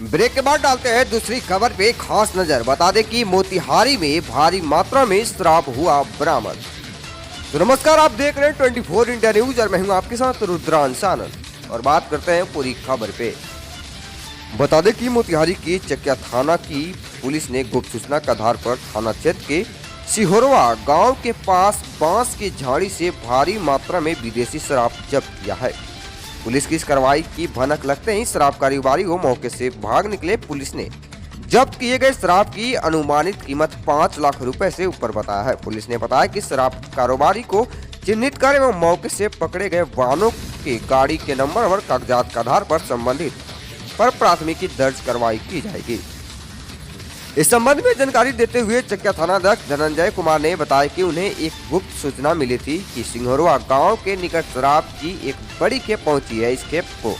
Break के बाद डालते हैं दूसरी खबर पे खास नजर। बता दें कि मोतिहारी में भारी मात्रा में शराब हुआ बरामद। तो नमस्कार, आप देख रहे हैं 24 इंडिया न्यूज और मैं हूं आपके साथ रुद्रांश आनंद। और बात करते हैं पूरी खबर पे। बता दें कि मोतिहारी के चकिया थाना की पुलिस ने गुप्त सूचना के आधार पर थाना क्षेत्र के सिहोरवा गांव के पास बांस की झाड़ी से भारी मात्रा में विदेशी शराब जब्त किया है। पुलिस की इस कार्रवाई की भनक लगते ही शराब कारोबारी को मौके से भाग निकले। पुलिस ने जब्त किए गए शराब की अनुमानित कीमत 5 लाख रुपए से ऊपर बताया है। पुलिस ने बताया कि शराब कारोबारी को चिन्हित कर एवं मौके से पकड़े गए वाहनों के गाड़ी के नंबर और कागजात के आधार पर संबंधित पर प्राथमिकी दर्ज कार्रवाई की जाएगी। इस संबंध में जानकारी देते हुए चकिया थानाध्यक्ष धनंजय कुमार ने बताया कि उन्हें एक गुप्त सूचना मिली थी कि सिंघोरवा गांव के निकट शराब की एक बड़ी खेप पहुंची है। इस खेप को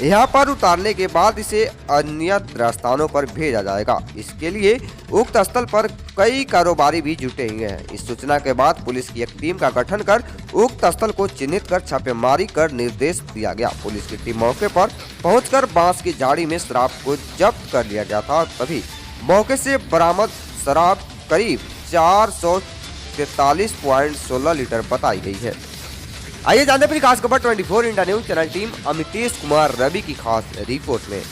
यहां पर उतारने के बाद इसे अन्य स्थानों पर भेजा जाएगा। इसके लिए उक्त स्थल पर कई कारोबारी भी जुटे हुए हैं। इस सूचना के बाद पुलिस की एक टीम का गठन कर उक्त स्थल को चिन्हित कर छापेमारी कर निर्देश दिया गया। पुलिस की टीम मौके पर पहुंचकर बांस की झाड़ी में शराब को जब्त कर लिया गया था। तभी मौके से बरामद शराब करीब 443.16 लीटर बताई गई है। आइए जानते हैं खास खबर 24 India News channel team Amitesh Kumar Ravi की खास रिपोर्ट में।